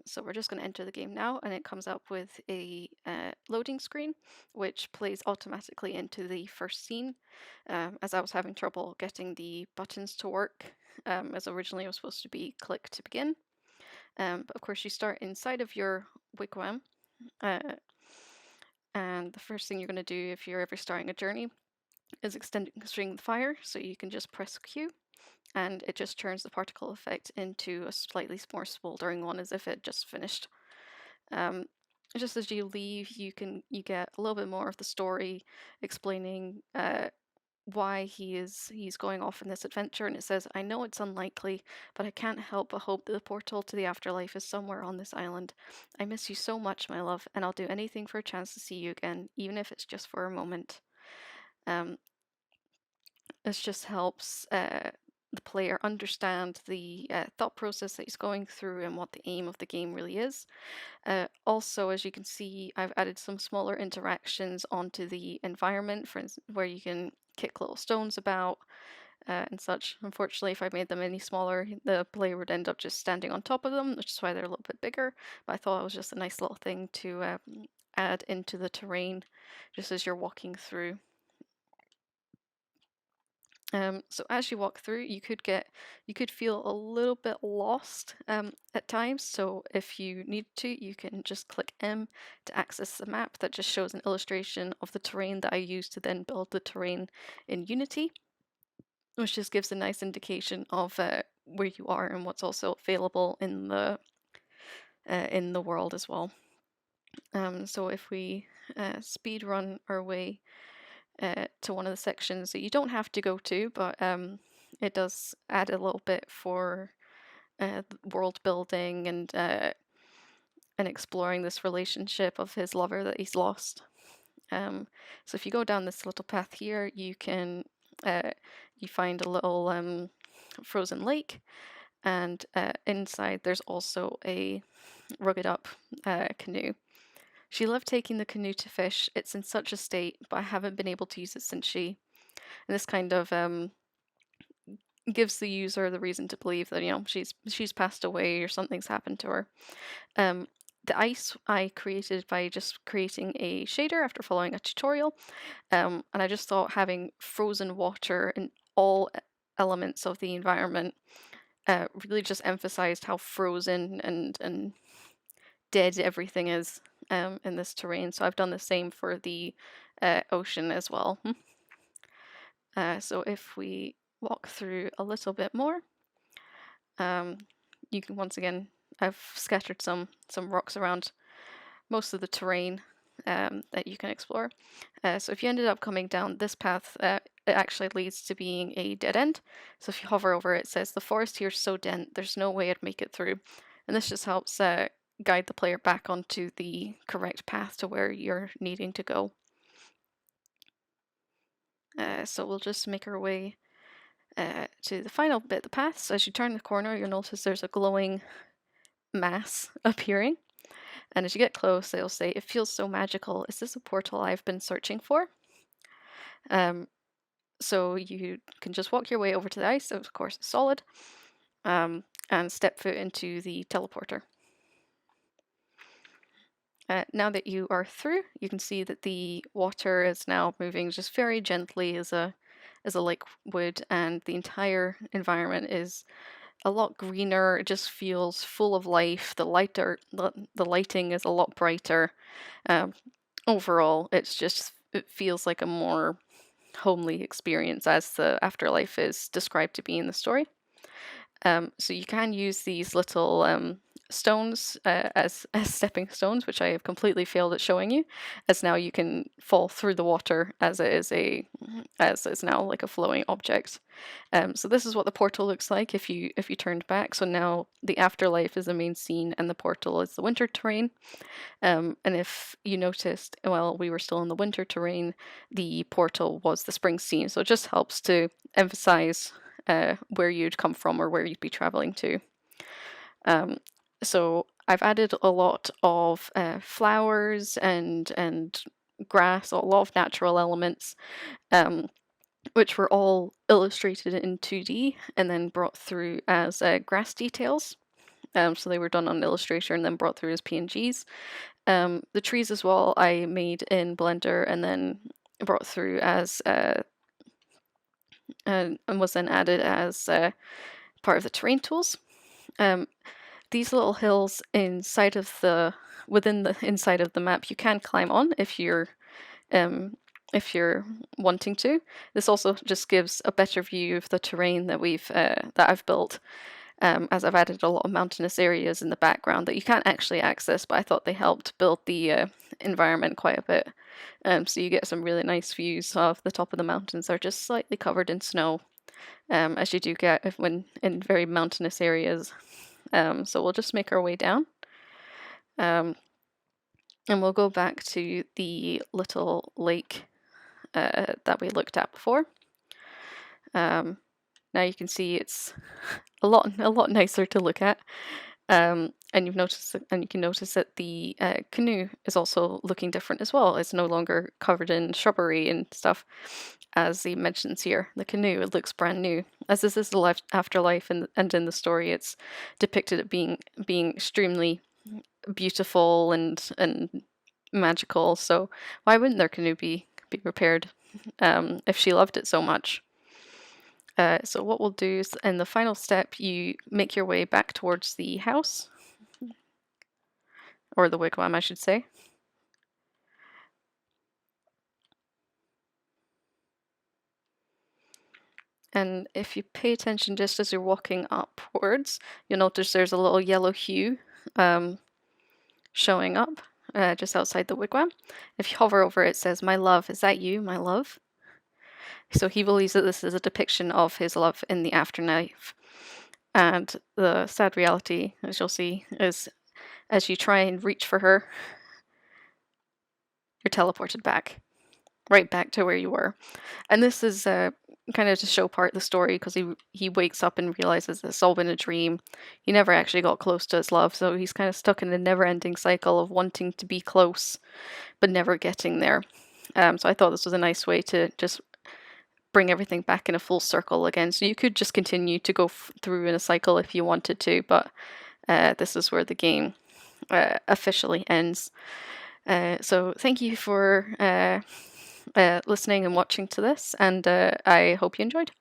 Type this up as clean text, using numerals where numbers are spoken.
So we're just going to enter the game now, and it comes up with a loading screen, which plays automatically into the first scene, as I was having trouble getting the buttons to work, as originally it was supposed to be click to begin. But of course, you start inside of your wigwam, uh, and the first thing you're going to do if you're ever starting a journey is extinguishing the fire, so you can just press Q, and it just turns the particle effect into a slightly more smoldering one, as if it just finished. Just as you leave, you get a little bit more of the story explaining why he's going off in this adventure, and it says, "I know it's unlikely, but I can't help but hope that the portal to the afterlife is somewhere on this island. I miss you so much, my love, and I'll do anything for a chance to see you again, even if it's just for a moment." Um, this just helps the player understand the thought process that he's going through and what the aim of the game really is. Also, as you can see, I've added some smaller interactions onto the environment, for instance, where you can kick little stones about and such. Unfortunately, if I made them any smaller, the player would end up just standing on top of them, which is why they're a little bit bigger. But I thought it was just a nice little thing to add into the terrain just as you're walking through. So as you walk through, you could feel a little bit lost at times. So if you need to, you can just click M to access the map that just shows an illustration of the terrain that I use to then build the terrain in Unity, which just gives a nice indication of where you are and what's also available in the world as well. So if we speed run our way to one of the sections that you don't have to go to, but it does add a little bit for world building and exploring this relationship of his lover that he's lost. So if you go down this little path here, you can you find a little frozen lake, and inside there's also a rugged up canoe. She loved taking the canoe to fish. It's in such a state, but I haven't been able to use it since she. And this kind of gives the user the reason to believe that she's passed away or something's happened to her. The ice I created by just creating a shader after following a tutorial, and I just thought having frozen water in all elements of the environment really just emphasized how frozen and dead everything is in this terrain. So I've done the same for the ocean as well. So if we walk through a little bit more, you can once again, I've scattered some rocks around most of the terrain that you can explore. So if you ended up coming down this path, it actually leads to being a dead end. So if you hover over it, it says the forest here is so dense, there's no way I'd make it through. And this just helps guide the player back onto the correct path to where you're needing to go. So we'll just make our way to the final bit of the path. So as you turn the corner, you'll notice there's a glowing mass appearing. And as you get close, they'll say, "It feels so magical. Is this a portal I've been searching for?" So you can just walk your way over to the ice, of course it's solid, and step foot into the teleporter. Now that you are through, you can see that the water is now moving just very gently as a lake would, and the entire environment is a lot greener. It just feels full of life. The lighting is a lot brighter. Overall, it feels like a more homely experience, as the afterlife is described to be in the story. So you can use these little stones as stepping stones, which I have completely failed at showing you, as now you can fall through the water as it is now like a flowing object. So this is what the portal looks like if you turned back. So now the afterlife is the main scene and the portal is the winter terrain. And if you noticed, while we were still in the winter terrain, the portal was the spring scene. So it just helps to emphasize where you'd come from or where you'd be traveling to. So I've added a lot of flowers and grass, a lot of natural elements, which were all illustrated in 2D and then brought through as grass details. So they were done on Illustrator and then brought through as PNGs. The trees as well I made in Blender and then brought through as and was then added as part of the terrain tools. These little hills within the inside of the map you can climb on if you're wanting to. This also just gives a better view of the terrain that I've built, as I've added a lot of mountainous areas in the background that you can't actually access, but I thought they helped build the environment quite a bit. So you get some really nice views of the top of the mountains. They're just slightly covered in snow, as you do get when in very mountainous areas. So we'll just make our way down. And we'll go back to the little lake that we looked at before. Now you can see it's a lot nicer to look at. And you can notice that the canoe is also looking different as well. It's no longer covered in shrubbery and stuff, as he mentions here. The canoe, it looks brand new. As this is the afterlife, and in the story, it's depicted as being extremely beautiful and magical. So why wouldn't their canoe be repaired if she loved it so much? So what we'll do is, in the final step, you make your way back towards the house, or the wigwam, I should say. And if you pay attention just as you're walking upwards, you'll notice there's a little yellow hue showing up just outside the wigwam. If you hover over it, it says, "My love, is that you, my love?" So he believes that this is a depiction of his love in the afterlife. And the sad reality, as you'll see, is as you try and reach for her, you're teleported back, right back to where you were. And this is kind of to show part of the story, because he wakes up and realizes it's all been a dream. He never actually got close to his love, so he's kind of stuck in a never-ending cycle of wanting to be close, but never getting there. So I thought this was a nice way to just bring everything back in a full circle again. So you could just continue to go through in a cycle if you wanted to, but this is where the game officially ends. So thank you for listening and watching to this, and I hope you enjoyed.